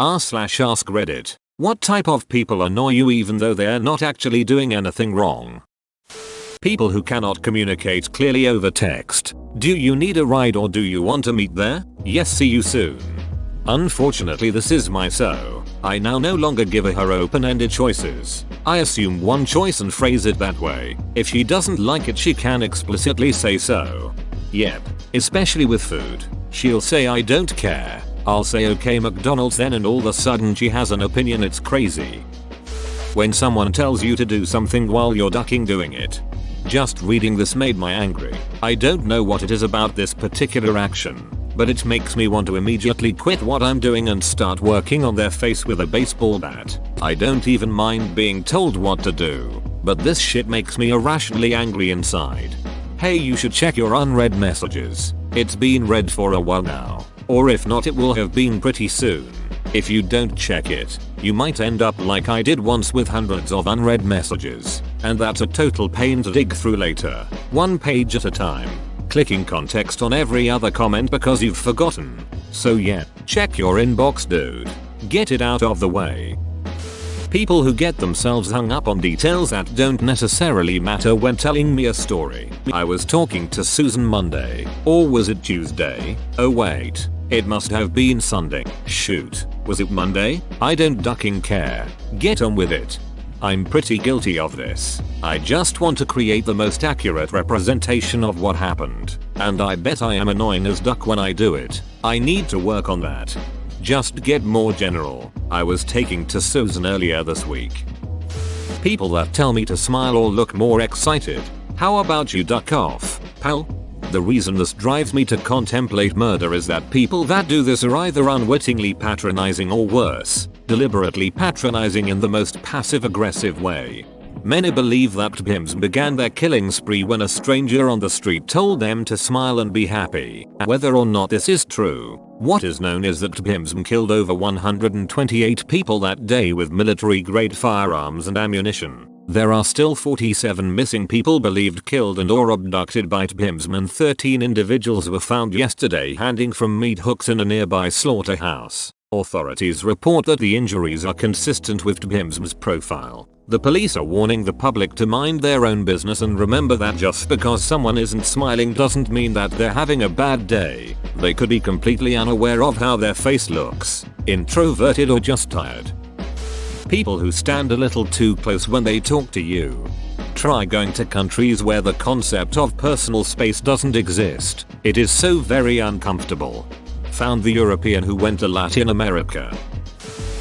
r/ask Reddit. What type of people annoy you even though they're not actually doing anything wrong? People who cannot communicate clearly over text. Do you need a ride or do you want to meet there? Yes, see you soon. Unfortunately, this is my so. I now no longer give her open-ended choices. I assume one choice and phrase it that way. If she doesn't like it, she can explicitly say so. Yep, especially with food. She'll say I don't care. I'll say okay McDonald's then and all of a sudden she has an opinion. It's crazy. When someone tells you to do something while you're ducking doing it. Just reading this made me angry. I don't know what it is about this particular action, but it makes me want to immediately quit what I'm doing and start working on their face with a baseball bat. I don't even mind being told what to do, but this shit makes me irrationally angry inside. Hey, you should check your unread messages. It's been read for a while now. Or if not, it will have been pretty soon. If you don't check it, you might end up like I did once with hundreds of unread messages, and that's a total pain to dig through later, one page at a time, clicking context on every other comment because you've forgotten. So yeah, check your inbox, dude. Get it out of the way. People who get themselves hung up on details that don't necessarily matter when telling me a story. I was talking to Susan Monday. Or was it Tuesday? Oh wait. It must have been Sunday. Shoot. Was it Monday? I don't ducking care. Get on with it. I'm pretty guilty of this. I just want to create the most accurate representation of what happened. And I bet I am annoying as duck when I do it. I need to work on that. Just get more general. I was taking to Susan earlier this week. People that tell me to smile or look more excited. How about you duck off, pal? The reason this drives me to contemplate murder is that people that do this are either unwittingly patronizing or worse, deliberately patronizing in the most passive-aggressive way. Many believe that pimps began their killing spree when a stranger on the street told them to smile and be happy. Whether or not this is true, what is known is that pimps killed over 128 people that day with military-grade firearms and ammunition. There are still 47 missing people believed killed and or abducted by pimps, and 13 individuals were found yesterday hanging from meat hooks in a nearby slaughterhouse. Authorities report that the injuries are consistent with Pimps's profile. The police are warning the public to mind their own business and remember that just because someone isn't smiling doesn't mean that they're having a bad day. They could be completely unaware of how their face looks, introverted or just tired. People who stand a little too close when they talk to you. Try going to countries where the concept of personal space doesn't exist. It is so very uncomfortable. Found the European who went to Latin America.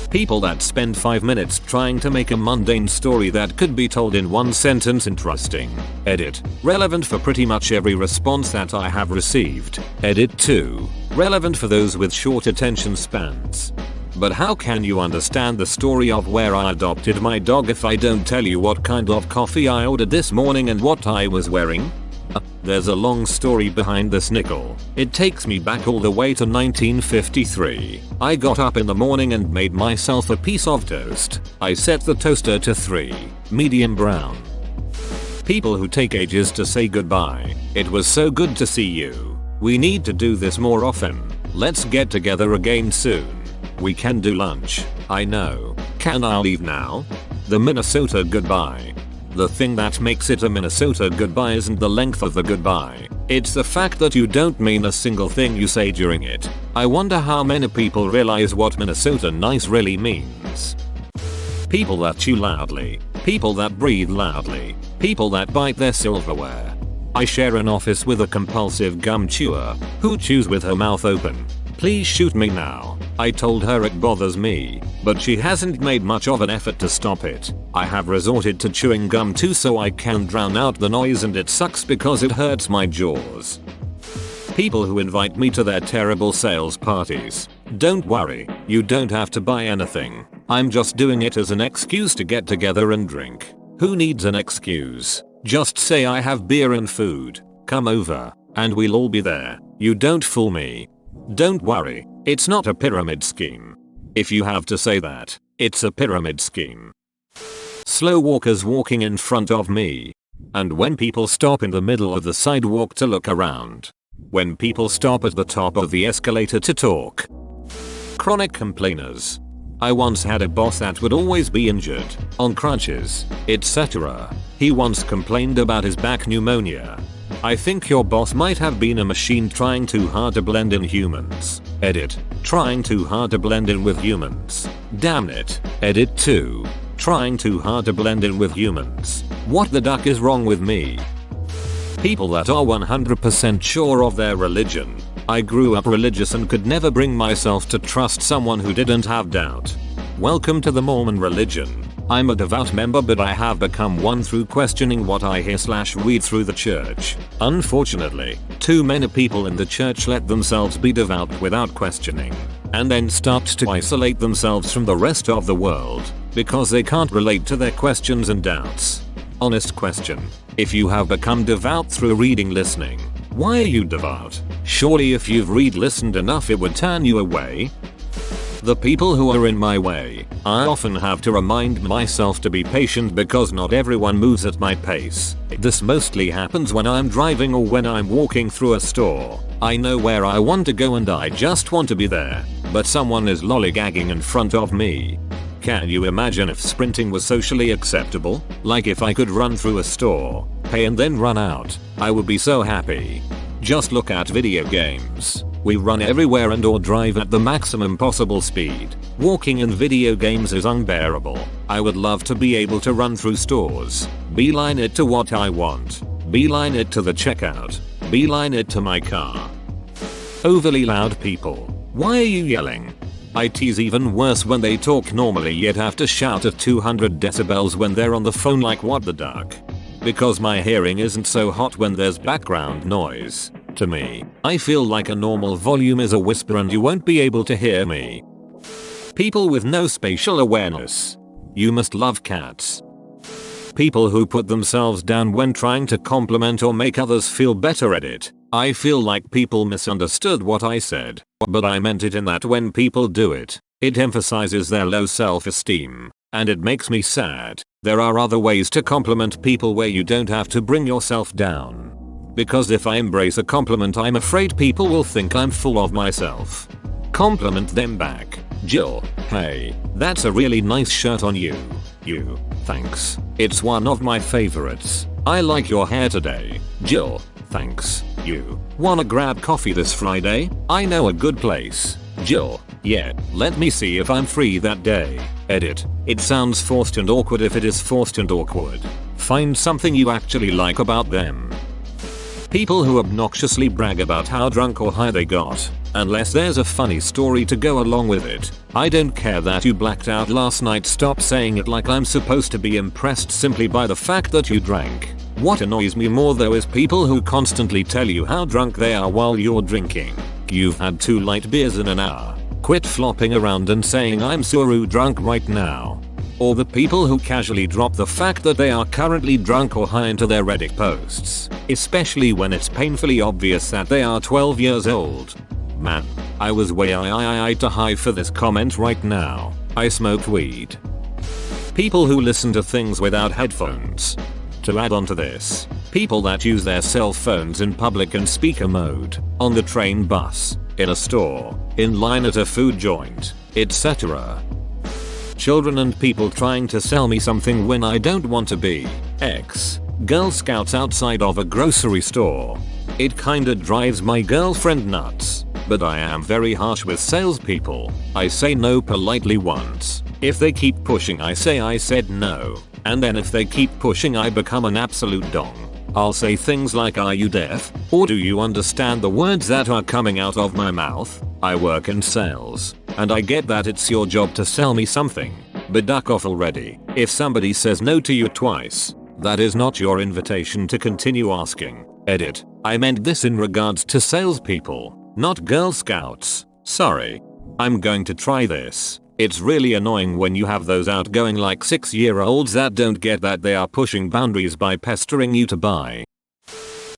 People that spend 5 minutes trying to make a mundane story that could be told in one sentence interesting. Edit. Relevant for pretty much every response that I have received. Edit 2. Relevant for those with short attention spans. But how can you understand the story of where I adopted my dog if I don't tell you what kind of coffee I ordered this morning and what I was wearing? There's a long story behind this nickel. It takes me back all the way to 1953. I got up in the morning and made myself a piece of toast. I set the toaster to 3, medium brown. People who take ages to say goodbye. It was so good to see you. We need to do this more often. Let's get together again soon. We can do lunch. I know. Can I leave now? The Minnesota goodbye. The thing that makes it a Minnesota goodbye isn't the length of the goodbye. It's the fact that you don't mean a single thing you say during it. I wonder how many people realize what Minnesota nice really means. People that chew loudly. People that breathe loudly. People that bite their silverware. I share an office with a compulsive gum chewer who chews with her mouth open. Please shoot me now. I told her it bothers me, but she hasn't made much of an effort to stop it. I have resorted to chewing gum too so I can drown out the noise and it sucks because it hurts my jaws. People who invite me to their terrible sales parties. Don't worry, you don't have to buy anything. I'm just doing it as an excuse to get together and drink. Who needs an excuse? Just say I have beer and food. Come over, and we'll all be there. You don't fool me. Don't worry, it's not a pyramid scheme. If you have to say that, it's a pyramid scheme. Slow walkers walking in front of me. And when people stop in the middle of the sidewalk to look around. When people stop at the top of the escalator to talk. Chronic complainers. I once had a boss that would always be injured, on crutches, etc. He once complained about his back pneumonia. I think your boss might have been a machine trying too hard to blend in humans. Edit. Trying too hard to blend in with humans. Damn it. Edit 2. Trying too hard to blend in with humans. What the duck is wrong with me? People that are 100% sure of their religion. I grew up religious and could never bring myself to trust someone who didn't have doubt. Welcome to the Mormon religion. I'm a devout member, but I have become one through questioning what I hear/read through the church. Unfortunately, too many people in the church let themselves be devout without questioning, and then start to isolate themselves from the rest of the world because they can't relate to their questions and doubts. Honest question. If you have become devout through reading listening, why are you devout? Surely if you've listened enough it would turn you away. The people who are in my way, I often have to remind myself to be patient because not everyone moves at my pace. This mostly happens when I'm driving or when I'm walking through a store. I know where I want to go and I just want to be there, but someone is lollygagging in front of me. Can you imagine if sprinting was socially acceptable? Like if I could run through a store, pay and then run out, I would be so happy. Just look at video games. We run everywhere and or drive at the maximum possible speed. Walking in video games is unbearable. I would love to be able to run through stores, beeline it to what I want, beeline it to the checkout, beeline it to my car. Overly loud people. Why are you yelling? IT's even worse when they talk normally yet have to shout at 200 decibels when they're on the phone, like what the duck? Because my hearing isn't so hot when there's background noise. To me, I feel like a normal volume is a whisper and you won't be able to hear me. People with no spatial awareness. You must love cats. People who put themselves down when trying to compliment or make others feel better at it. I feel like people misunderstood what I said, but I meant it in that when people do it, it emphasizes their low self-esteem, and it makes me sad. There are other ways to compliment people where you don't have to bring yourself down. Because if I embrace a compliment, I'm afraid people will think I'm full of myself. Compliment them back. Jill, hey, that's a really nice shirt on you. You, thanks. It's one of my favorites. I like your hair today. Jill, thanks. You, wanna grab coffee this Friday? I know a good place. Jill, yeah, let me see if I'm free that day. Edit. It sounds forced and awkward if it is forced and awkward. Find something you actually like about them. People who obnoxiously brag about how drunk or high they got, unless there's a funny story to go along with it. I don't care that you blacked out last night, stop saying it like I'm supposed to be impressed simply by the fact that you drank. What annoys me more though is people who constantly tell you how drunk they are while you're drinking. You've had 2 light beers in an hour. Quit flopping around and saying I'm so drunk right now. Or the people who casually drop the fact that they are currently drunk or high into their Reddit posts, especially when it's painfully obvious that they are 12 years old. Man, I was way to high for this comment right now. I smoke weed. People who listen to things without headphones. To add on to this, people that use their cell phones in public and speaker mode, on the train, bus, in a store, in line at a food joint, etc. Children and people trying to sell me something when I don't want to be. Girl Scouts outside of a grocery store. It kinda drives my girlfriend nuts, but I am very harsh with salespeople. I say no politely once. If they keep pushing, I say I said no. And then if they keep pushing, I become an absolute dong. I'll say things like, are you deaf? Or do you understand the words that are coming out of my mouth? I work in sales, and I get that it's your job to sell me something. But duck off already. If somebody says no to you twice, that is not your invitation to continue asking. Edit. I meant this in regards to salespeople, not Girl Scouts. Sorry. I'm going to try this. It's really annoying when you have those outgoing like 6-year-olds that don't get that they are pushing boundaries by pestering you to buy.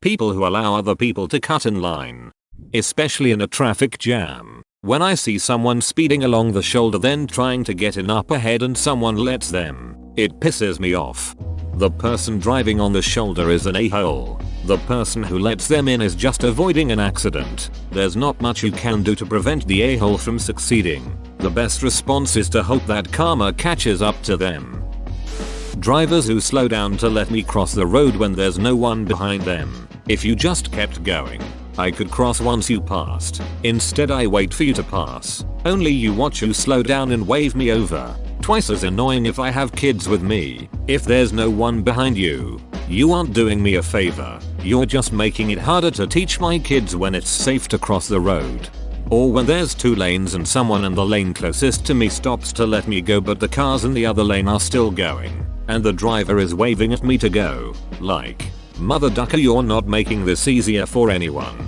People who allow other people to cut in line. Especially in a traffic jam. When I see someone speeding along the shoulder then trying to get in up ahead and someone lets them, it pisses me off. The person driving on the shoulder is an a-hole. The person who lets them in is just avoiding an accident. There's not much you can do to prevent the a-hole from succeeding. The best response is to hope that karma catches up to them. Drivers who slow down to let me cross the road when there's no one behind them. If you just kept going, I could cross once you passed. Instead I wait for you to pass. Only you watch you slow down and wave me over. Twice as annoying if I have kids with me. If there's no one behind you, you aren't doing me a favor. You're just making it harder to teach my kids when it's safe to cross the road. Or when there's 2 lanes and someone in the lane closest to me stops to let me go but the cars in the other lane are still going. And the driver is waving at me to go. Like, mother ducker, you're not making this easier for anyone.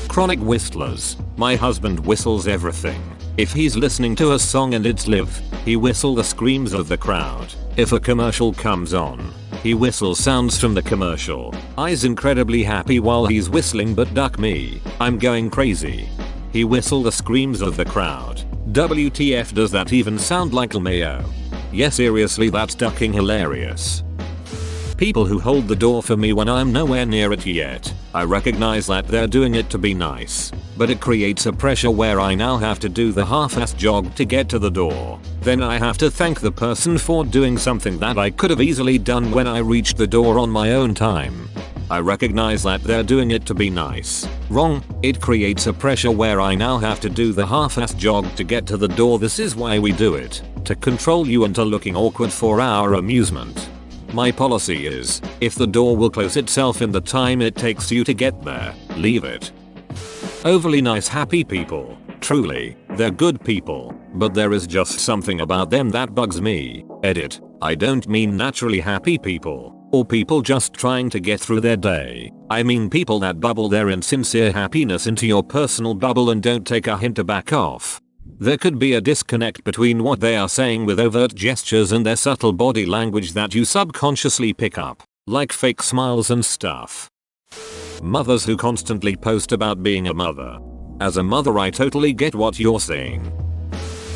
Chronic whistlers. My husband whistles everything. If he's listening to a song and it's live, he whistles the screams of the crowd. If a commercial comes on, he whistles sounds from the commercial. I's incredibly happy while he's whistling but duck me. I'm going crazy. He whistle the screams of the crowd. WTF, does that even sound like LMAO? Yeah, seriously, that's ducking hilarious. People who hold the door for me when I'm nowhere near it yet. I recognize that they're doing it to be nice, but it creates a pressure where I now have to do the half-ass jog to get to the door. Then I have to thank the person for doing something that I could have easily done when I reached the door on my own time. I recognize that they're doing it to be nice. Wrong. It creates a pressure where I now have to do the half-ass jog to get to the door. This is why we do it. To control you into looking awkward for our amusement. My policy is, if the door will close itself in the time it takes you to get there, leave it. Overly nice happy people. Truly, they're good people, but there is just something about them that bugs me. Edit. I don't mean naturally happy people, or people just trying to get through their day. I mean people that bubble their insincere happiness into your personal bubble and don't take a hint to back off. There could be a disconnect between what they are saying with overt gestures and their subtle body language that you subconsciously pick up, like fake smiles and stuff. Mothers who constantly post about being a mother. As a mother, I totally get what you're saying.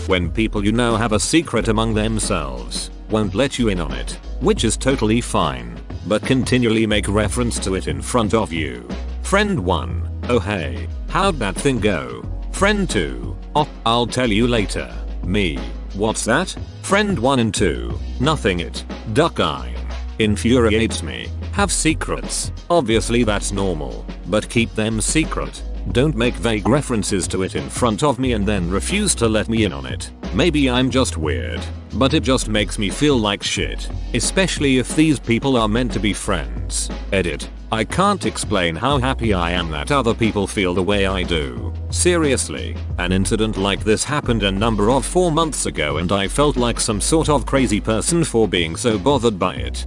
When people you know have a secret among themselves, won't let you in on it, which is totally fine, but continually make reference to it in front of you. Friend 1, oh hey, how'd that thing go? Friend 2, oh, I'll tell you later. Me, what's that? Friend 1 and 2, nothing. It, duck eyeing, infuriates me. Have secrets, obviously that's normal, but keep them secret. Don't make vague references to it in front of me and then refuse to let me in on it. Maybe I'm just weird, but it just makes me feel like shit, especially if these people are meant to be friends. Edit. I can't explain how happy I am that other people feel the way I do. Seriously, an incident like this happened a number of 4 months ago and I felt like some sort of crazy person for being so bothered by it.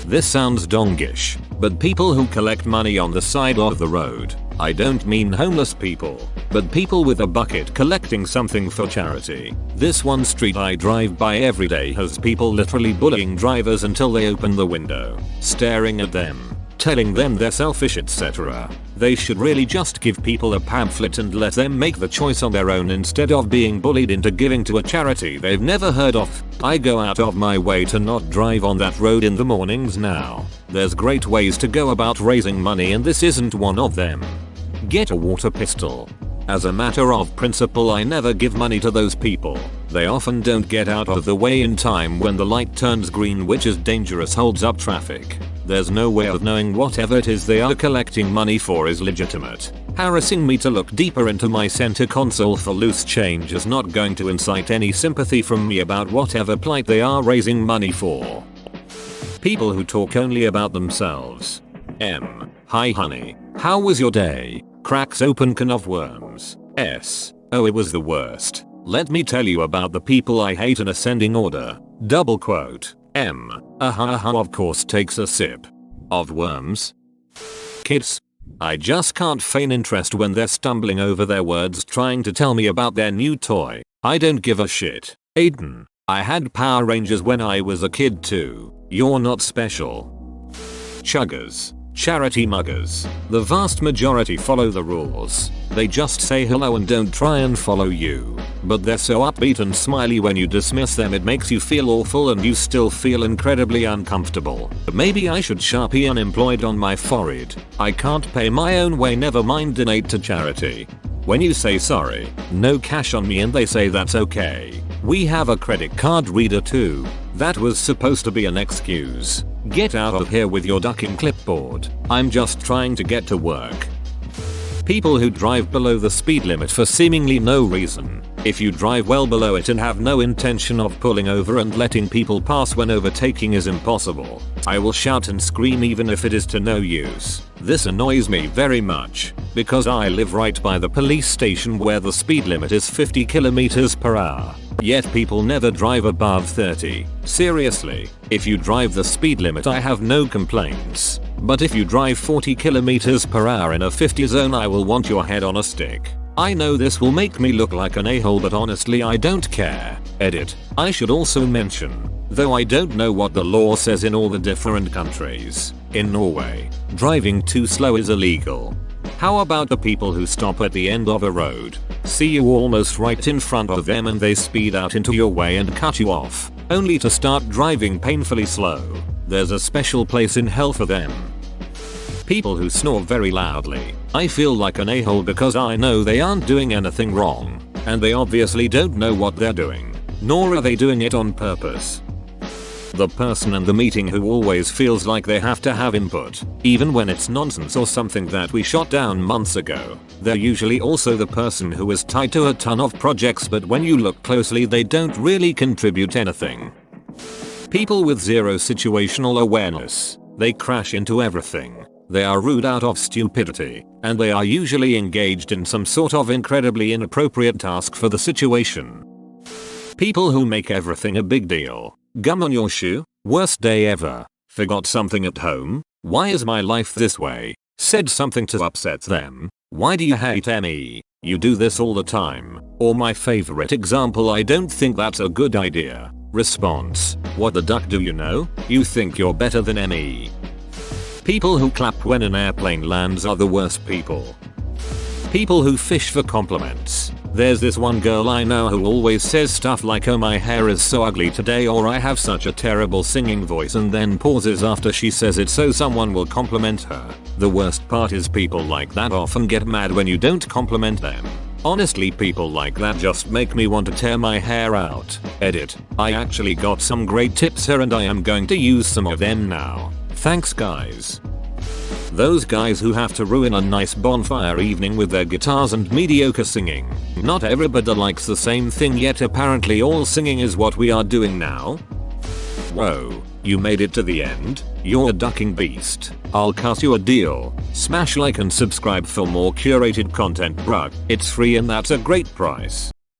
This sounds dongish, but people who collect money on the side of the road. I don't mean homeless people, but people with a bucket collecting something for charity. This one street I drive by every day has people literally bullying drivers until they open the window, staring at them, telling them they're selfish, etc. They should really just give people a pamphlet and let them make the choice on their own instead of being bullied into giving to a charity they've never heard of. I go out of my way to not drive on that road in the mornings now. There's great ways to go about raising money and this isn't one of them. Get a water pistol. As a matter of principle, I never give money to those people. They often don't get out of the way in time when the light turns green, which is dangerous, holds up traffic. There's no way of knowing whatever it is they are collecting money for is legitimate. Harassing me to look deeper into my center console for loose change is not going to incite any sympathy from me about whatever plight they are raising money for. People who talk only about themselves. Hi honey, how was your day? Cracks open can of worms. Oh, it was the worst. Let me tell you about the people I hate in ascending order. Double quote. Of course takes a sip. Of worms. Kids. I just can't feign interest when they're stumbling over their words trying to tell me about their new toy. I don't give a shit. Aiden. I had Power Rangers when I was a kid too. You're not special. Chuggers. Charity muggers. The vast majority follow the rules. They just say hello and don't try and follow you. But they're so upbeat and smiley when you dismiss them it makes you feel awful and you still feel incredibly uncomfortable. Maybe I should Sharpie unemployed on my forehead. I can't pay my own way, never mind donate to charity. When you say sorry, no cash on me and they say that's okay. We have a credit card reader too. That was supposed to be an excuse. Get out of here with your ducking clipboard. I'm just trying to get to work. People who drive below the speed limit for seemingly no reason. If you drive well below it and have no intention of pulling over and letting people pass when overtaking is impossible, I will shout and scream even if it is to no use. This annoys me very much, because I live right by the police station where the speed limit is 50 km/h. Yet people never drive above 30. Seriously, if you drive the speed limit I have no complaints. But if you drive 40 km/h in a 50 zone I will want your head on a stick. I know this will make me look like an a-hole but honestly I don't care. Edit. I should also mention, though I don't know what the law says in all the different countries, in Norway, driving too slow is illegal. How about the people who stop at the end of a road, see you almost right in front of them and they speed out into your way and cut you off, only to start driving painfully slow? There's a special place in hell for them. People who snore very loudly. I feel like an a-hole because I know they aren't doing anything wrong, and they obviously don't know what they're doing, nor are they doing it on purpose. The person in the meeting who always feels like they have to have input, even when it's nonsense or something that we shot down months ago. They're usually also the person who is tied to a ton of projects but when you look closely they don't really contribute anything. People with zero situational awareness. They crash into everything. They are rude out of stupidity, and they are usually engaged in some sort of incredibly inappropriate task for the situation. People who make everything a big deal. Gum on your shoe? Worst day ever. Forgot something at home? Why is my life this way? Said something to upset them? Why do you hate me? You do this all the time. Or my favorite example, I don't think that's a good idea. Response. What the duck do you know? You think you're better than me. People who clap when an airplane lands are the worst people. People who fish for compliments. There's this one girl I know who always says stuff like oh my hair is so ugly today or I have such a terrible singing voice and then pauses after she says it so someone will compliment her. The worst part is people like that often get mad when you don't compliment them. Honestly, people like that just make me want to tear my hair out. Edit. I actually got some great tips here and I am going to use some of them now. Thanks guys. Those guys who have to ruin a nice bonfire evening with their guitars and mediocre singing. Not everybody likes the same thing yet apparently all singing is what we are doing now. Whoa, you made it to the end? You're a ducking beast. I'll cut you a deal. Smash like and subscribe for more curated content bruh. It's free and that's a great price.